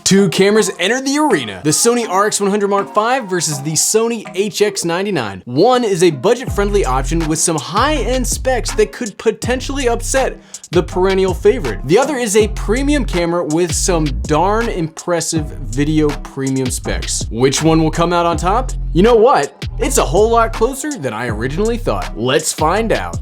Two cameras enter the arena. The Sony RX100 Mark V versus the Sony HX99. One is a budget-friendly option with some high-end specs that could potentially upset the perennial favorite. The other is a premium camera with some darn impressive video premium specs. Which one will come out on top? You know what? It's a whole lot closer than I originally thought. Let's find out.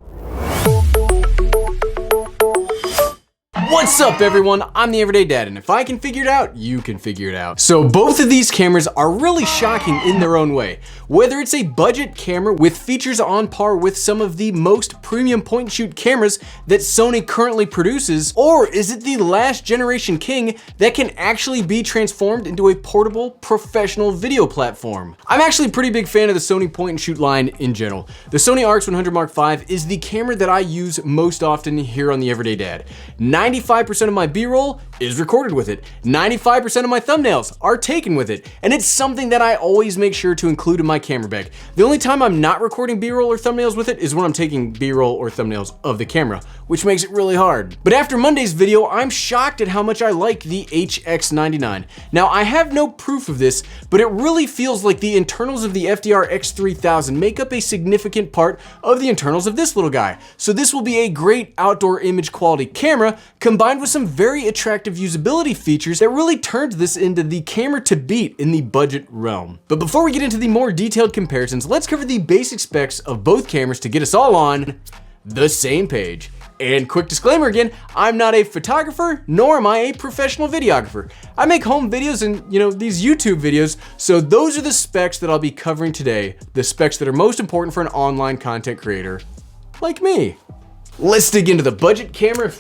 What's up everyone, I'm the Everyday Dad, and if I can figure it out, you can figure it out. So both of these cameras are really shocking in their own way. Whether it's a budget camera with features on par with some of the most premium point and shoot cameras that Sony currently produces, or is it the last generation king that can actually be transformed into a portable professional video platform? I'm actually a pretty big fan of the Sony point and shoot line in general. The Sony RX100 Mark V is the camera that I use most often here on the Everyday Dad. 95% of my B-roll is recorded with it. 95% of my thumbnails are taken with it. And it's something that I always make sure to include in my camera bag. The only time I'm not recording B-roll or thumbnails with it is when I'm taking B-roll or thumbnails of the camera, which makes it really hard. But after Monday's video, I'm shocked at how much I like the HX99. Now, I have no proof of this, but it really feels like the internals of the FDR X3000 make up a significant part of the internals of this little guy. So this will be a great outdoor image quality camera combined with some very attractive usability features that really turns this into the camera to beat in the budget realm. But before we get into the more detailed comparisons, let's cover the basic specs of both cameras to get us all on the same page. And quick disclaimer again, I'm not a photographer, nor am I a professional videographer. I make home videos and, these YouTube videos, so those are the specs that I'll be covering today, the specs that are most important for an online content creator like me. Let's dig into the budget camera.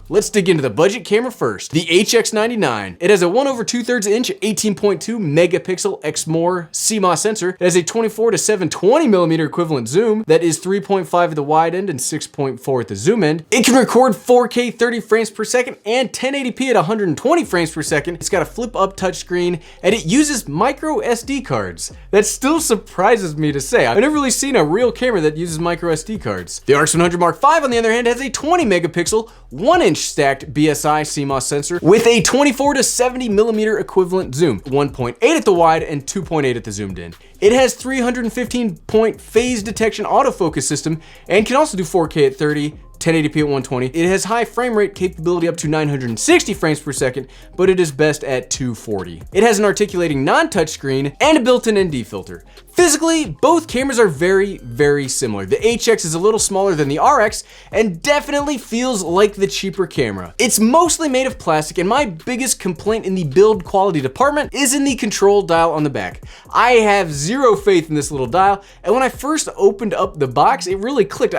Let's dig into the budget camera first. The HX99. It has a 1/2 inch 18.2 megapixel Exmor CMOS sensor. It has a 24 to 720 millimeter equivalent zoom that is 3.5 at the wide end and 6.4 at the zoom end. It can record 4K 30 frames per second and 1080p at 120 frames per second. It's got a flip up touchscreen and it uses micro SD cards. That still surprises me to say. I've never really seen a real camera that uses micro SD cards. The RX100 Mark V on the other hand has a 20 megapixel 1-inch stacked BSI CMOS sensor with a 24 to 70 millimeter equivalent zoom, 1.8 at the wide and 2.8 at the zoomed in. It has 315 point phase detection autofocus system and can also do 4K at 30, 1080p at 120. It has high frame rate capability up to 960 frames per second, but it is best at 240. It has an articulating non-touch screen and a built-in ND filter. Physically, both cameras are very, very similar. The HX is a little smaller than the RX and definitely feels like the cheaper camera. It's mostly made of plastic, and my biggest complaint in the build quality department is in the control dial on the back. I have zero faith in this little dial, and when I first opened up the box, it really clicked.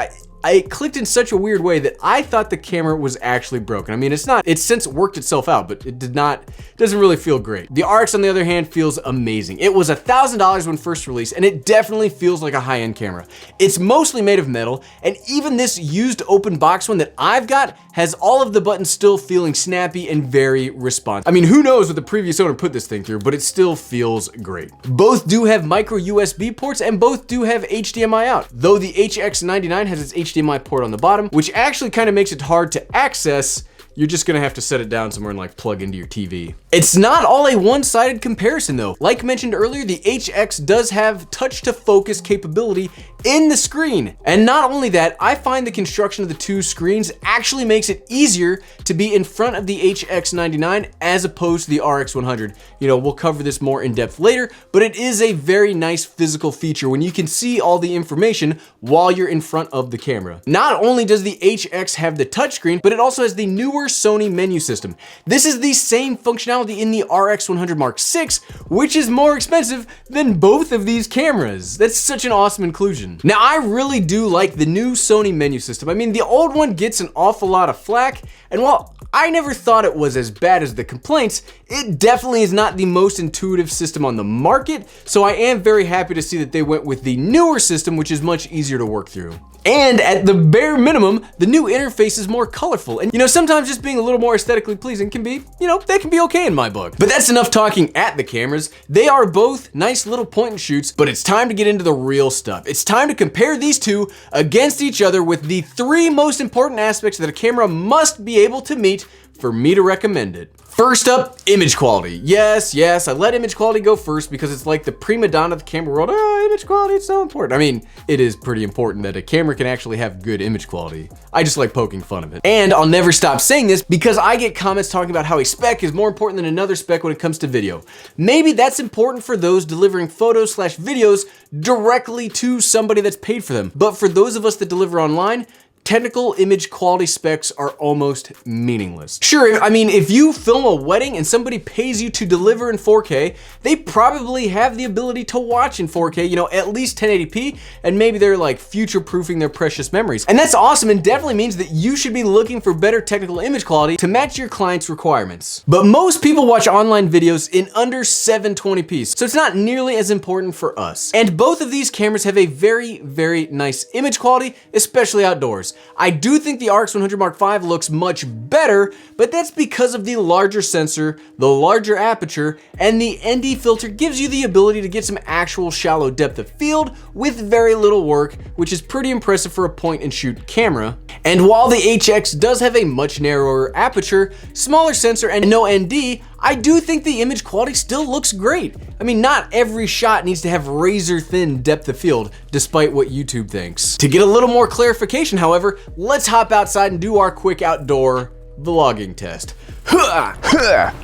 It clicked in such a weird way that I thought the camera was actually broken. I mean, it's since worked itself out, but it doesn't really feel great. The RX on the other hand feels amazing. It was $1,000 when first released, and it definitely feels like a high-end camera. It's mostly made of metal, and even this used open box one that I've got has all of the buttons still feeling snappy and very responsive. I mean, who knows what the previous owner put this thing through, but it still feels great. Both do have micro USB ports, and both do have HDMI out, though the HX99 has its HDMI port on the bottom, which actually kind of makes it hard to access. You're just gonna have to set it down somewhere and plug into your TV. It's not all a one-sided comparison though. Like mentioned earlier, the HX does have touch to focus capability in the screen. And not only that, I find the construction of the two screens actually makes it easier to be in front of the HX99 as opposed to the RX100. We'll cover this more in depth later, but it is a very nice physical feature when you can see all the information while you're in front of the camera. Not only does the HX have the touchscreen, but it also has the newer Sony menu system. This is the same functionality in the RX100 Mark VI, which is more expensive than both of these cameras. That's such an awesome inclusion. Now, I really do like the new Sony menu system. I mean, the old one gets an awful lot of flack, and while I never thought it was as bad as the complaints, it definitely is not the most intuitive system on the market, so I am very happy to see that they went with the newer system, which is much easier to work through. And at the bare minimum, the new interface is more colorful. And sometimes just being a little more aesthetically pleasing can be, that can be okay in my book. But that's enough talking at the cameras. They are both nice little point and shoots, but it's time to get into the real stuff. It's time to compare these two against each other with the three most important aspects that a camera must be able to meet for me to recommend it. First up, image quality. Yes, I let image quality go first because it's like the prima donna of the camera world. Oh, image quality, it's so important. I mean, it is pretty important that a camera can actually have good image quality. I just like poking fun of it. And I'll never stop saying this because I get comments talking about how a spec is more important than another spec when it comes to video. Maybe that's important for those delivering photos/videos directly to somebody that's paid for them. But for those of us that deliver online, technical image quality specs are almost meaningless. Sure, I mean, if you film a wedding and somebody pays you to deliver in 4K, they probably have the ability to watch in 4K, you know, at least 1080p, and maybe they're like future-proofing their precious memories. And that's awesome and definitely means that you should be looking for better technical image quality to match your client's requirements. But most people watch online videos in under 720p, so it's not nearly as important for us. And both of these cameras have a very, very nice image quality, especially outdoors. I do think the RX100 Mark V looks much better, but that's because of the larger sensor, the larger aperture, and the ND filter gives you the ability to get some actual shallow depth of field with very little work, which is pretty impressive for a point and shoot camera. And while the HX does have a much narrower aperture, smaller sensor, and no ND, I do think the image quality still looks great. I mean, not every shot needs to have razor thin depth of field, despite what YouTube thinks. To get a little more clarification, however, let's hop outside and do our quick outdoor vlogging test.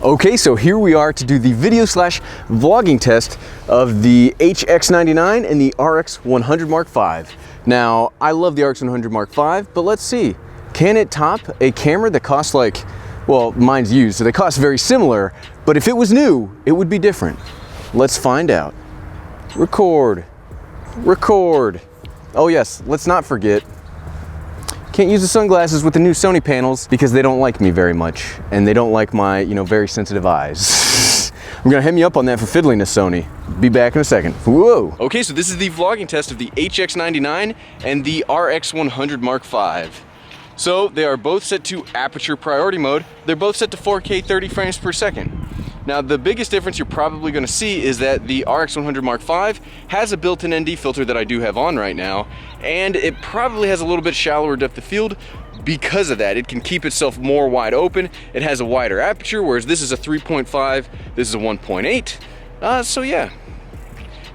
Okay, so here we are to do the video/vlogging test of the HX99 and the RX100 Mark V. Now, I love the RX100 Mark V, but let's see. Can it top a camera that costs like, well, mine's used, so they cost very similar, but if it was new, it would be different. Let's find out. Record. Oh yes, let's not forget, can't use the sunglasses with the new Sony panels because they don't like me very much, and they don't like my, you know, very sensitive eyes. I'm gonna hem you up on that for fiddliness, Sony. Be back in a second. Whoa. Okay, so this is the vlogging test of the HX99 and the RX100 Mark V. So they are both set to aperture priority mode. They're both set to 4K 30 frames per second. Now the biggest difference you're probably gonna see is that the RX100 Mark V has a built-in ND filter that I do have on right now, and it probably has a little bit shallower depth of field because of that. It can keep itself more wide open. It has a wider aperture, whereas this is a 3.5, this is a 1.8. So yeah.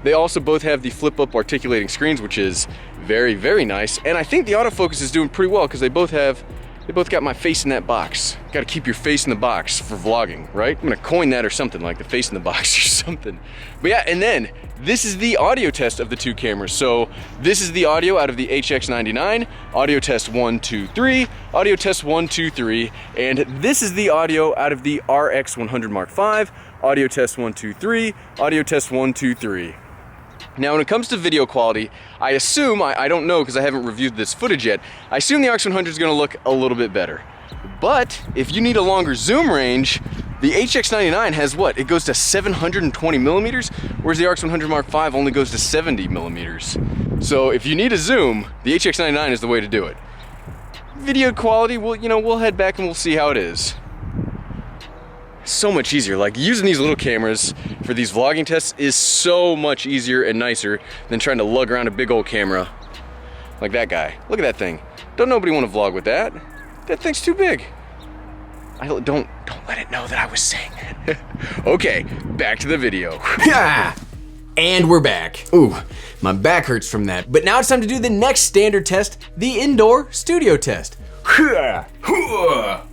They also both have the flip-up articulating screens, which is very, very nice. And I think the autofocus is doing pretty well because they both got my face in that box. Got to keep your face in the box for vlogging, right? I'm gonna coin that or something, like the face in the box or something. But yeah, and then this is the audio test of the two cameras. So this is the audio out of the HX99, audio test 1, 2, 3, audio test 1, 2, 3, and this is the audio out of the RX100 Mark V, audio test 1, 2, 3, audio test 1, 2, 3. Now when it comes to video quality, I assume, I don't know because I haven't reviewed this footage yet, I assume the RX100 is going to look a little bit better. But if you need a longer zoom range, the HX99 has what? It goes to 720 millimeters, whereas the RX100 Mark V only goes to 70 millimeters. So if you need a zoom, the HX99 is the way to do it. Video quality, we'll head back and we'll see how it is. So much easier. Like using these little cameras for these vlogging tests is so much easier and nicer than trying to lug around a big old camera like that guy. Look at that thing. Don't nobody want to vlog with that. That thing's too big. Don't let it know that I was saying that. Okay, back to the video. And we're back. Ooh, my back hurts from that. But now it's time to do the next standard test, the indoor studio test.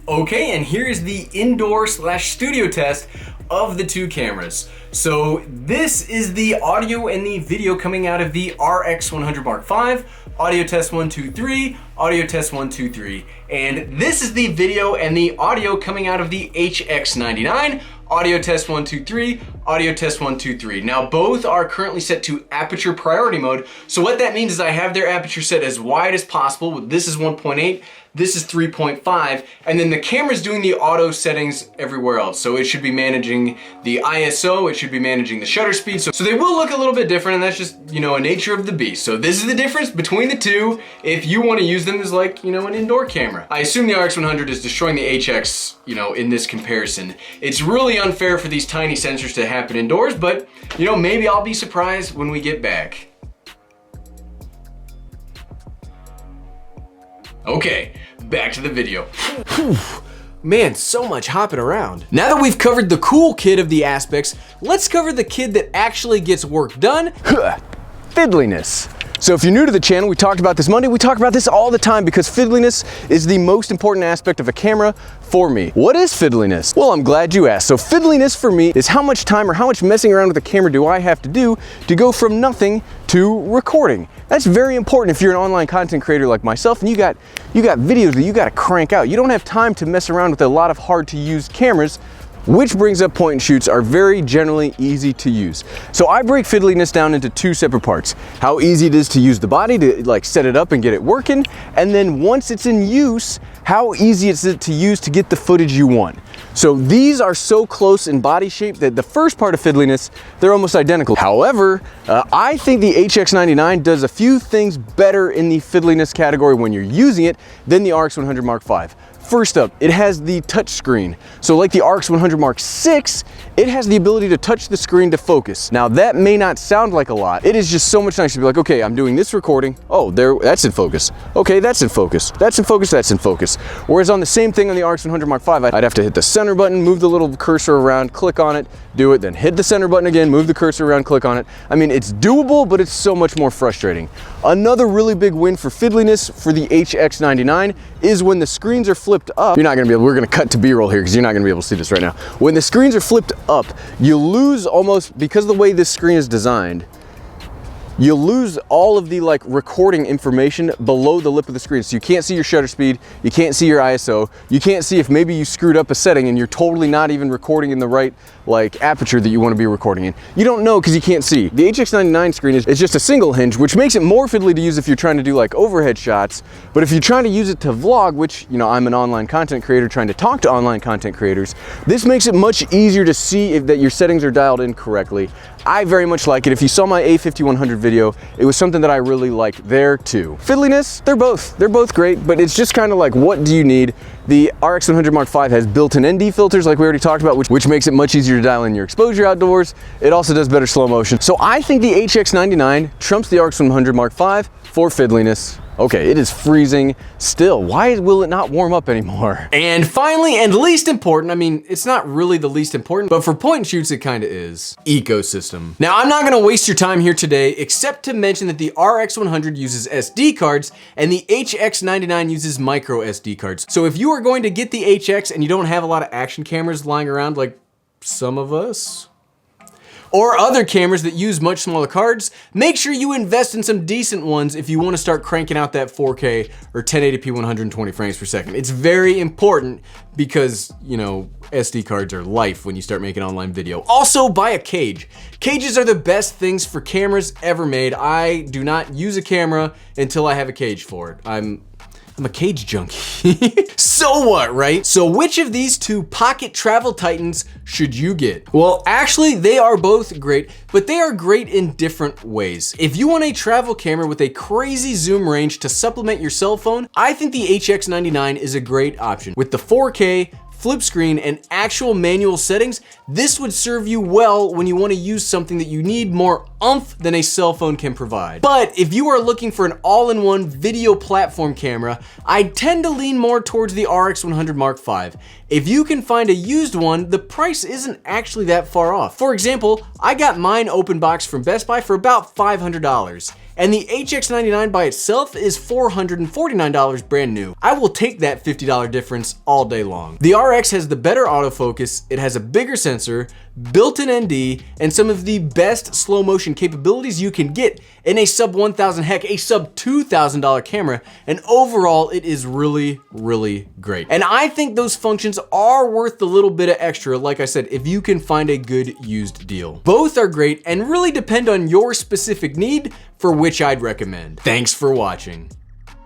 Okay, and here is the indoor/studio test of the two cameras. So this is the audio and the video coming out of the RX100 Mark V, audio test 1, 2, 3, audio test 1, 2, 3. And this is the video and the audio coming out of the HX99, audio test 1, 2, 3, audio test 1, 2, 3. Now both are currently set to aperture priority mode. So what that means is I have their aperture set as wide as possible. This is 1.8, this is 3.5, and then the camera's doing the auto settings everywhere else. So it should be managing the ISO, it should be managing the shutter speed. So they will look a little bit different, and that's just, a nature of the beast. So this is the difference between the two if you want to use them as like, an indoor camera. I assume the RX100 is destroying the HX, in this comparison. It's really unfair for these tiny sensors to happen indoors, but maybe I'll be surprised when we get back. Okay, back to the video. Man, so much hopping around. Now that we've covered the cool kid of the aspects, let's cover the kid that actually gets work done. Fiddliness. So if you're new to the channel, we talked about this Monday, we talk about this all the time because fiddliness is the most important aspect of a camera for me. What is fiddliness? Well, I'm glad you asked. So fiddliness for me is how much time or how much messing around with the camera do I have to do to go from nothing to recording. That's very important if you're an online content creator like myself and you got videos that you gotta crank out. You don't have time to mess around with a lot of hard to use cameras, which brings up point and shoots are very generally easy to use. So I break fiddliness down into two separate parts. How easy it is to use the body to like set it up and get it working. And then once it's in use, how easy is it to use to get the footage you want. So these are so close in body shape that the first part of fiddliness, they're almost identical. However, I think the HX99 does a few things better in the fiddliness category when you're using it than the RX100 Mark V. First up, it has the touch screen. So like the RX100 Mark VI, it has the ability to touch the screen to focus. Now that may not sound like a lot. It is just so much nicer to be like, okay, I'm doing this recording. Oh, that's in focus. Okay, that's in focus. That's in focus, that's in focus. Whereas on the same thing on the RX100 Mark V, I'd have to hit the center button, move the little cursor around, click on it, do it, then hit the center button again, move the cursor around, click on it. I mean, it's doable, but it's so much more frustrating. Another really big win for fiddliness for the HX99 is when the screens are flipped up. You're not gonna be able, we're gonna cut to B-roll here because you're not gonna be able to see this right now. When the screens are flipped up, you lose almost, because of the way this screen is designed, you lose all of the like recording information below the lip of the screen. So you can't see your shutter speed, you can't see your ISO, you can't see if maybe you screwed up a setting and you're totally not even recording in the right like aperture that you want to be recording in. You don't know because you can't see. The HX99 screen is just a single hinge, which makes it more fiddly to use if you're trying to do like overhead shots. But if you're trying to use it to vlog, which, you know, I'm an online content creator trying to talk to online content creators, this makes it much easier to see if that your settings are dialed in correctly. I very much like it. If you saw my A5100 video, it was something that I really liked there too. Fiddliness, they're both great, but it's just kind of like, what do you need? The RX100 Mark V has built-in ND filters like we already talked about, which makes it much easier to dial in your exposure outdoors. It also does better slow motion. So I think the HX99 trumps the RX100 Mark V for fiddliness. Okay, it is freezing still. Why will it not warm up anymore? And finally, and least important, I mean, it's not really the least important, but for point and shoots, it kind of is. Ecosystem. Now, I'm not gonna waste your time here today, except to mention that the RX100 uses SD cards and the HX99 uses micro SD cards. So if you are going to get the HX and you don't have a lot of action cameras lying around like some of us, or other cameras that use much smaller cards, make sure you invest in some decent ones if you want to start cranking out that 4K or 1080p 120 frames per second. It's very important because, you know, SD cards are life when you start making online video. Also, buy a cage. Cages are the best things for cameras ever made. I do not use a camera until I have a cage for it. I'm a cage junkie. So what, right? So which of these two pocket travel titans should you get? Well, actually, they are both great, but they are great in different ways. If you want a travel camera with a crazy zoom range to supplement your cell phone, I think the HX99 is a great option. With the 4K, flip screen, and actual manual settings, this would serve you well when you want to use something that you need more oomph than a cell phone can provide. But if you are looking for an all-in-one video platform camera, I tend to lean more towards the RX100 Mark V. If you can find a used one, the price isn't actually that far off. For example, I got mine open box from Best Buy for about $500. And the HX99 by itself is $449 brand new. I will take that $50 difference all day long. The RX has the better autofocus, it has a bigger sensor, built-in ND, and some of the best slow motion capabilities you can get in a sub $1,000, heck, a sub $2,000 camera, and overall it is really, really great. And I think those functions are worth the little bit of extra, like I said, if you can find a good used deal. Both are great and really depend on your specific need for which I'd recommend. Thanks for watching.